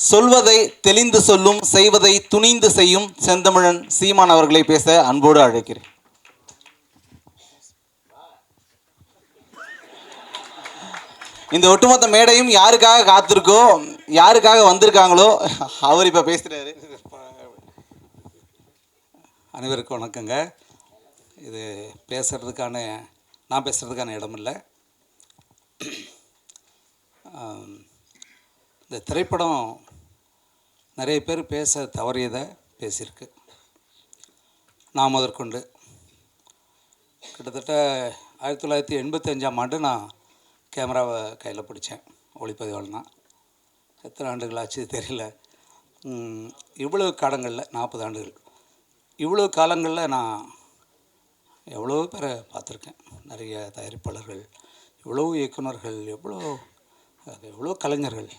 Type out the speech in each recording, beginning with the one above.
சொல்வதை தெளிந்து சொல்லும், செய்வதை துணிந்து செய்யும் செந்தமிழன் சீமான் அவர்களை பேச அன்போடு அழைக்கிறேன். இந்த ஒட்டுமொத்த மேடையும் யாருக்காக காத்திருக்கோ, யாருக்காக வந்திருக்காங்களோ அவர் இப்போ பேசுகிறாரு. அனைவருக்கும் வணக்கங்க. இது பேசுகிறதுக்கான நான் பேசுகிறதுக்கான இடம் இல்லை. இந்த திரைப்படம் நிறைய பேர் பேச தவறியதை பேசியிருக்கு. நான் முதற்கொண்டு கிட்டத்தட்ட 1985ஆம் ஆண்டு நான் கேமராவை கையில் பிடிச்சேன். ஒளிப்பதிவாளனா எத்தனை ஆண்டுகள் ஆச்சு தெரியல. இவ்வளோ காலங்களில் 40 ஆண்டுகள், இவ்வளோ காலங்களில் நான் எவ்வளோ பேரை பார்த்துருக்கேன். நிறைய தயாரிப்பாளர்கள், எவ்வளோ இயக்குநர்கள், எவ்வளோ கலைஞர்கள்.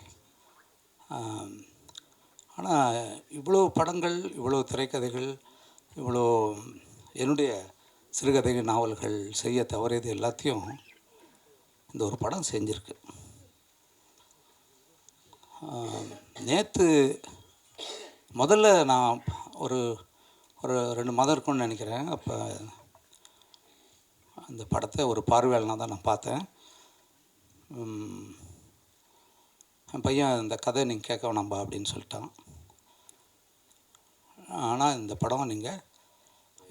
ஆனால் இவ்வளோ படங்கள், இவ்வளோ திரைக்கதைகள், இவ்வளோ என்னுடைய சிறுகதைகள், நாவல்கள் செய்ய தவறியது எல்லாத்தையும் இந்த ஒரு படம் செஞ்சுருக்கு. நேற்று முதல்ல நான் ஒரு 2 மாதம் இருக்கும்னு நினைக்கிறேன். அப்போ அந்த படத்தை ஒரு பார்வையாளனாக தான் நான் பார்த்தேன். என் பையன் இந்த கதை நீங்கள் கேட்க வேணாம்பா அப்படின்னு சொல்லிட்டான். ஆனால் இந்த படம் நீங்கள்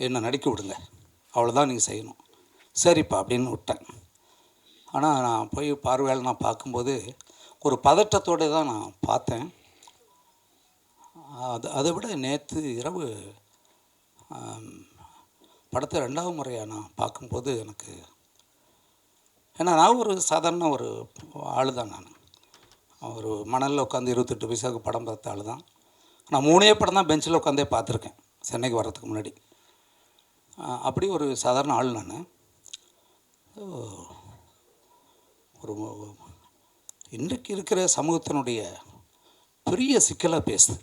என்னை நடிக்க விடுங்க, அவ்வளோதான் நீங்கள் செய்யணும். சரிப்பா அப்படின்னு விட்டேன். ஆனால் நான் போய் பார்வையாளனாக பார்க்கும்போது ஒரு பதட்டத்தோடு தான் நான் பார்த்தேன். அதை விட நேற்று இரவு படத்தை 2வது முறையாக நான் பார்க்கும்போது எனக்கு, ஏன்னா நான் ஒரு சாதாரண ஒரு ஆள் தான். நான் ஒரு மணலில் உட்காந்து 28 பைசாவுக்கு படம் பார்த்த ஆள் தான். நான் 3 படம் தான் பெஞ்சில் உட்காந்தே பார்த்துருக்கேன் சென்னைக்கு வர்றதுக்கு முன்னாடி. அப்படி ஒரு சாதாரண ஆள் நான். ஒரு இன்றைக்கு இருக்கிற சமூகத்தினுடைய பெரிய சிக்கலாக பேசுது.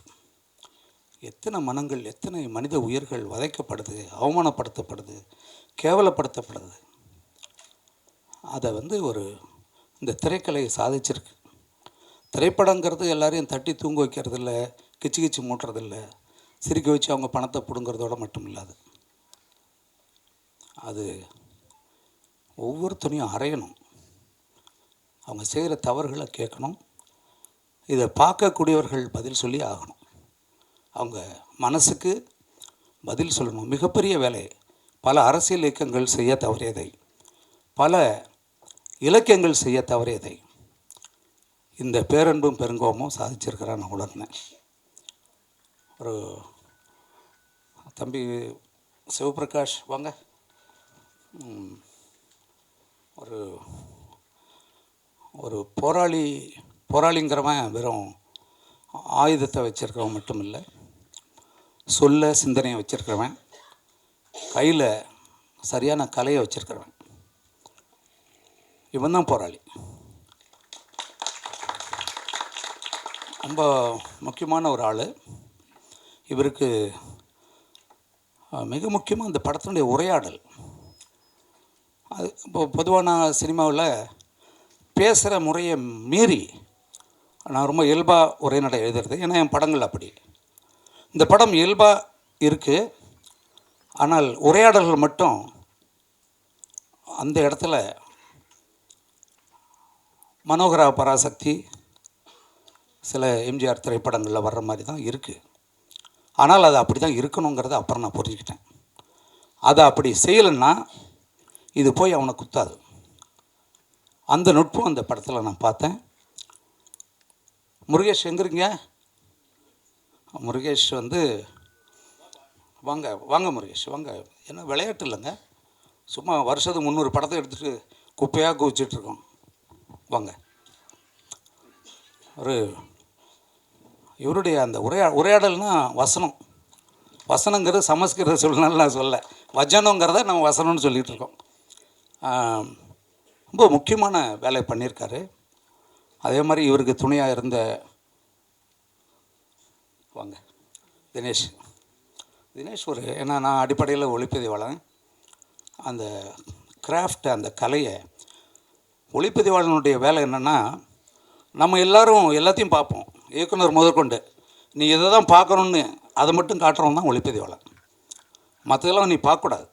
எத்தனை மனங்கள், எத்தனை மனித உயிர்கள் வதைக்கப்படுது, அவமானப்படுத்தப்படுது, கேவலப்படுத்தப்படுது. அதை இந்த திரைக்கலை சாதிச்சிருக்கு. திரைப்படங்கிறது எல்லாரையும் தட்டி தூங்க வைக்கிறதில்ல, கிச்சு மூட்டுறதில்ல, சிரிக்க வச்சு அவங்க பணத்தை பிடுங்கிறதோட மட்டும் இல்லாது, அது ஒவ்வொருத்தனையும் அறையணும். அவங்க செய்கிற தவறுகளை கேட்கணும். இதை பார்க்கக்கூடியவர்கள் பதில் சொல்லி ஆகணும். அவங்க மனசுக்கு பதில் சொல்லணும். மிகப்பெரிய வேலை. பல அரசியல் இயக்கங்கள் செய்ய தவறியதை, பல இலக்கியங்கள் செய்ய தவறியதை இந்த பேரன்பும் பெருங்கோமும் சாதிச்சிருக்கிறான் நான் உணர்ந்தேன். ஒரு தம்பி சிவபிரகாஷ் வாங்க. ஒரு போராளிங்கிறவன் வெறும் ஆயுதத்தை வச்சுருக்கிறவன் மட்டும் இல்லை, சொல்ல சிந்தனையை வச்சுருக்கிறவன், கையில் சரியான கலையை வச்சுருக்கிறவன். இவன் தான் போராளி. ரொம்ப முக்கியமான ஒரு ஆள். இவருக்கு மிக முக்கியமாக இந்த படத்தினுடைய உரையாடல். அது இப்போ பொதுவான சினிமாவில் பேசுகிற முறையை மீறி நான் ரொம்ப இயல்பாக உரைநடை எழுதுறது. ஏன்னா என் படங்கள் அப்படி. இந்த படம் இயல்பாக இருக்குது. ஆனால் உரையாடல்கள் மட்டும் அந்த இடத்துல மனோகரா பராசக்தி சில எம்ஜிஆர் திரைப்படங்களில் வர்ற மாதிரி தான் இருக்குது. ஆனால் அது அப்படி தான் இருக்கணுங்கிறத அப்புறம் நான் புரிஞ்சுக்கிட்டேன். அதை அப்படி செய்யலைன்னா இது போய் அவனை குத்தாது. அந்த நுட்பம் அந்த படத்தில் நான் பார்த்தேன். முருகேஷ் எங்கிறீங்க? முருகேஷ் வாங்க வாங்க முருகேஷ் வாங்க. என்ன விளையாட்டு இல்லைங்க, சும்மா வருஷத்துக்கு 300 படத்தை எடுத்துகிட்டு குப்பையாக குவிச்சிட்ருக்கோம். வாங்க. இவருடைய அந்த உரையாடல்னா வசனங்கிறது சமஸ்கிருத சொல்லனால நான் சொல்ல, வஜனங்கிறத நம்ம வசனம்னு சொல்லிகிட்டு இருக்கோம். ரொம்ப முக்கியமான வேலை பண்ணியிருக்காரு. அதே மாதிரி இவருக்கு துணையாக இருந்த வாங்க தினேஷ் ஏன்னா நான் அடிப்படையில் ஒளிப்பதிவாளன். அந்த கிராஃப்ட், அந்த கலையை, ஒளிப்பதிவாளனுடைய வேலை என்னென்னா நம்ம எல்லாரும் எல்லாத்தையும் பார்ப்போம், இயக்குனர் முதற்கொண்டு. நீ இதை தான் பார்க்கணுன்னு அதை மட்டும் காட்டுறவன் தான் ஒளிப்பதிவாளன். மற்றதெல்லாம் நீ பார்க்கக்கூடாது.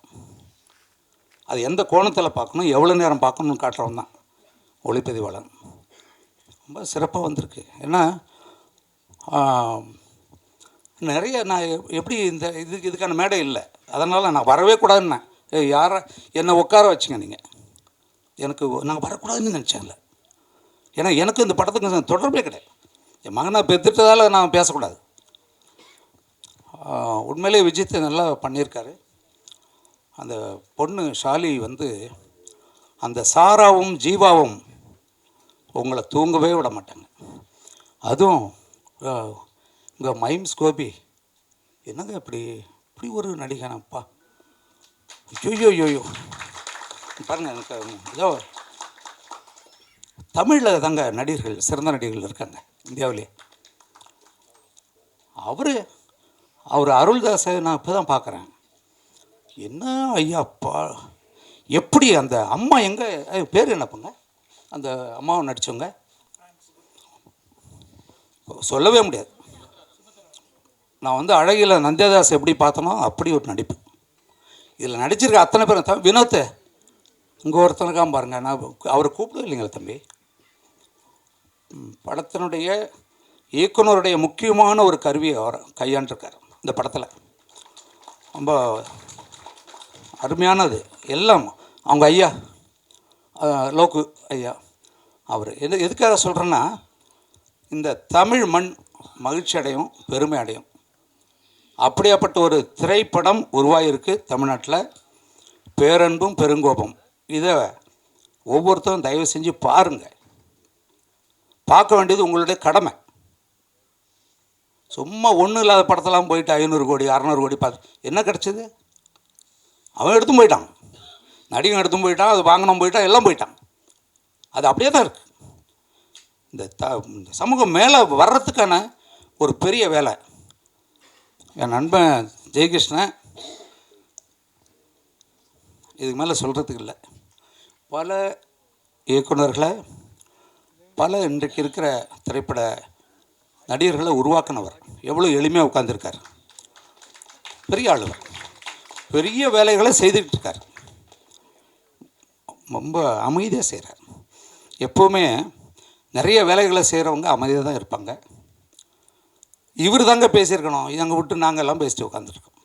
அது எந்த கோணத்தில் பார்க்கணும், எவ்வளோ நேரம் பார்க்கணுன்னு காட்டுறவன் தான் ஒளிப்பதிவாளன். ரொம்ப சிறப்பாக வந்திருக்கு. ஏன்னா நிறைய நான் எப்படி இதுக்கான மேடை இல்லை, அதனால் நான் வரவே கூடாதுன்னேன். யாரை என்னை உட்கார வச்சுங்க நீங்கள், எனக்கு நான் வரக்கூடாதுன்னு நினச்சேன்ல. ஏன்னா எனக்கு இந்த படத்துக்கு தொடர்பே கிடையாது. என் மகனை பெற்றுட்டதால் நான் பேசக்கூடாது. உண்மையிலே விஜித் நல்லா பண்ணியிருக்காரு. அந்த பொண்ணு ஷாலி வந்து அந்த சாராவும் ஜீவாவும் உங்களை தூங்கவே விட மாட்டாங்க. அதுவும் இங்கே மைம்ஸ் கோபி என்னங்க இப்படி ஒரு நடிகனப்பா, ஐயோ பாருங்கள். எனக்கு ஏதோ தமிழில் தாங்க நடிகர்கள், சிறந்த நடிகர்கள் இருக்காங்க இந்தியாவிலே. அவர் அருள்தாஸை நான் இப்போ தான் பார்க்குறேன். என்ன ஐயாப்பா, எப்படி அந்த அம்மா எங்கே பேர் என்னப்பங்க, அந்த அம்மாவை நடித்தவங்க சொல்லவே முடியாது. நான் வந்து அழகில் நந்தியதாஸ் எப்படி பார்த்தனோ அப்படி ஒரு நடிப்பு இதில் நடிச்சிருக்க அத்தனை பேரும். வினோத் இங்கே ஒருத்தனுக்காம பாருங்கள், நான் அவரை கூப்பிடவே இல்லைங்களா தம்பி. படத்தினுடைய இயக்குனருடைய முக்கியமான ஒரு கருவியை அவர் கையாண்டிருக்கார் இந்த படத்தில். ரொம்ப அருமையானது எல்லாம். அவங்க ஐயா லோக்கு ஐயா, அவர் எதுக்காக சொல்கிறேன்னா, இந்த தமிழ் மண் மகிழ்ச்சி அடையும், பெருமை அடையும். அப்படியாப்பட்ட ஒரு திரைப்படம் உருவாகியிருக்கு தமிழ்நாட்டில், பேரன்பும் பெருங்கோபம். இதை ஒவ்வொருத்தரும் தயவு செஞ்சு பாருங்கள். பார்க்க வேண்டியது உங்களுடைய கடமை. சும்மா ஒன்றும் இல்லாத படத்தெல்லாம் போயிட்டு 500 கோடி 600 கோடி பார்த்து என்ன கிடச்சிது? அவன் எடுத்தும் போயிட்டான், நடிகன் எடுத்தும் போயிட்டான், அது வாங்கினோம் போயிட்டான், எல்லாம் போயிட்டான். அது அப்படியே தான் இருக்குது. இந்த சமூகம் மேலே வர்றதுக்கான ஒரு பெரிய வேலை. என் நண்பன் ஜெயகிருஷ்ணன், இதுக்கு மேலே சொல்கிறதுக்கு இல்லை. பல இயக்குநர்களை, பல இன்றைக்கு இருக்கிற திரைப்பட நடிகர்களை உருவாக்கினவர். எவ்வளோ எளிமையாக உட்கார்ந்துருக்கார். பெரிய ஆளுவர், பெரிய வேலைகளை செய்துக்கிட்டு இருக்கார். ரொம்ப அமைதியாக செய்கிறார். எப்போவுமே நிறைய வேலைகளை செய்கிறவங்க அமைதியாக தான் இருப்பாங்க. இவர் தாங்க பேசியிருக்கணும், எங்கள் விட்டு நாங்கள் எல்லாம் பேசிட்டு உட்காந்துருக்கோம்.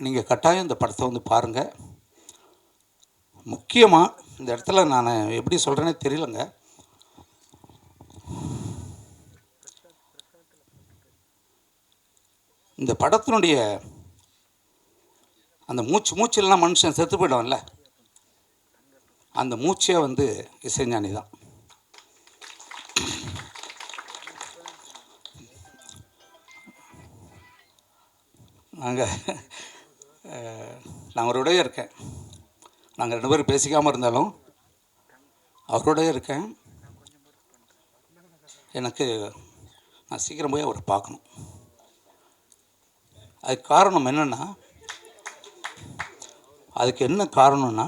நீங்கள் கட்டாயம் இந்த படத்தை வந்து பாருங்கள். முக்கியமாக இந்த இடத்துல நான் எப்படி சொல்கிறேனே தெரியலங்க. இந்த படத்தினுடைய அந்த மூச்சில்லாம் மனுஷன் செத்து போயிடும்ல, அந்த மூச்சே வந்து இசைஞானி தான். நான் அவரோடய இருக்கேன். நாங்கள் 2 பேரும் பேசிக்காமல் இருந்தாலும் அவரோடய இருக்கேன். எனக்கு நான் சீக்கிரம் போய் அவரை பார்க்கணும். அதுக்கு காரணம் என்னென்னா, அதுக்கு என்ன காரணம்னா,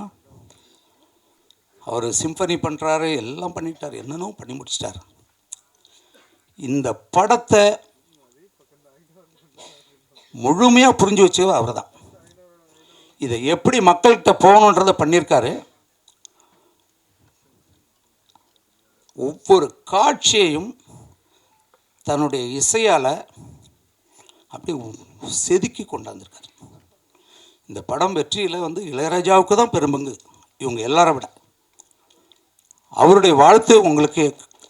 அவர் சிம்பனி பண்ணுறாரு, எல்லாம் பண்ணிட்டார், என்னென்னோ பண்ணி முடிச்சிட்டார். இந்த படத்தை முழுமையாக புரிஞ்சு வச்சவர் அவர் தான். இதை எப்படி மக்கள்கிட்ட போகணுன்றதை பண்ணியிருக்காரு. ஒவ்வொரு காட்சியையும் தன்னுடைய இசையால் அப்படி செதுக்கி கொண்டாந்துருக்கார். இந்த படம் வெற்றியில் வந்து இளையராஜாவுக்கு தான் பெரும்பங்கு, இவங்க எல்லாரை விட. அவருடைய வாழ்த்து உங்களுக்கு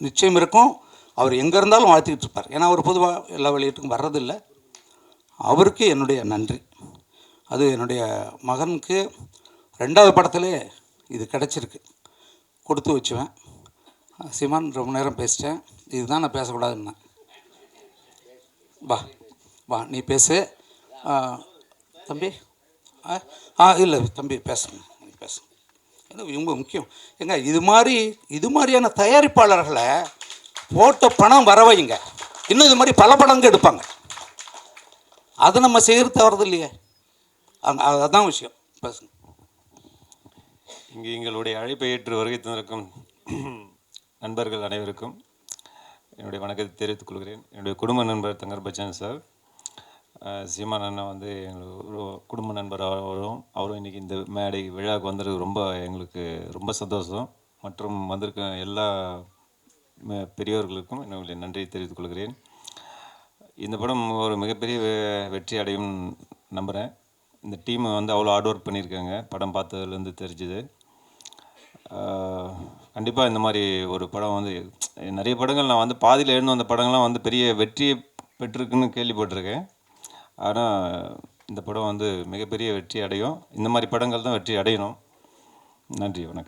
நிச்சயம் இருக்கும். அவர் எங்கே இருந்தாலும் வாழ்த்துக்கிட்டு இருப்பார். ஏன்னா அவர் பொதுவாக எல்லா வெளியீட்டுக்கும் வர்றதில்லை. அவருக்கு என்னுடைய நன்றி. அது என்னுடைய மகனுக்கு 2வது படத்திலே இது கிடச்சிருக்கு, கொடுத்து வச்சுவேன். சீமான் ரொம்ப நேரம் பேசிட்டேன், இதுதான் நான் பேசக்கூடாதுன்னா. வா நீ பேசு தம்பி. இல்லை தம்பி பேசுங்க, நீ பேசுங்க. ஏன்னா இவங்க முக்கியம். ஏங்க இது மாதிரியான தயாரிப்பாளர்களை போட்ட பணம் வர வைங்க. இன்னும் இது மாதிரி பல படங்கள் எடுப்பாங்க. அதை நம்ம செய்கிறது தவறுது இல்லையே, அதுதான் விஷயம். பேசுங்க. இங்கு எங்களுடைய அழைப்பை ஏற்று வருகை தந்திருக்கும் நண்பர்கள் அனைவருக்கும் என்னுடைய வணக்கத்தை தெரிவித்துக் கொள்கிறேன். என்னுடைய குடும்ப நண்பர் தங்கர் பச்சன் சார், சீமான் அண்ணன் வந்து எங்களுக்கு ஒரு குடும்ப நண்பர். அவரும் இன்றைக்கி இந்த மேடை விழாவுக்கு வந்தது எங்களுக்கு ரொம்ப சந்தோஷம். மற்றும் வந்திருக்க எல்லா பெரியவர்களுக்கும் என்னுடைய நன்றியை தெரிவித்துக் கொள்கிறேன். இந்த படம் ஒரு மிகப்பெரிய வெற்றி அடையும் நம்புகிறேன். இந்த டீம் வந்து அவ்வளோ ஹார்ட் ஒர்க் பண்ணியிருக்காங்க, படம் பார்த்ததுலேருந்து தெரிஞ்சுது. கண்டிப்பாக இந்த மாதிரி ஒரு படம் வந்து நிறைய படங்கள் நான் வந்து பாதியில் எழுந்து வந்த படங்கள்லாம் வந்து பெரிய வெற்றியை பெற்றிருக்குன்னு கேள்விப்பட்டிருக்கேன். ஆனால் இந்த படம் வந்து மிகப்பெரிய வெற்றி அடையும். இந்த மாதிரி படங்கள் தான் வெற்றி அடையணும். நன்றி, வணக்கம்.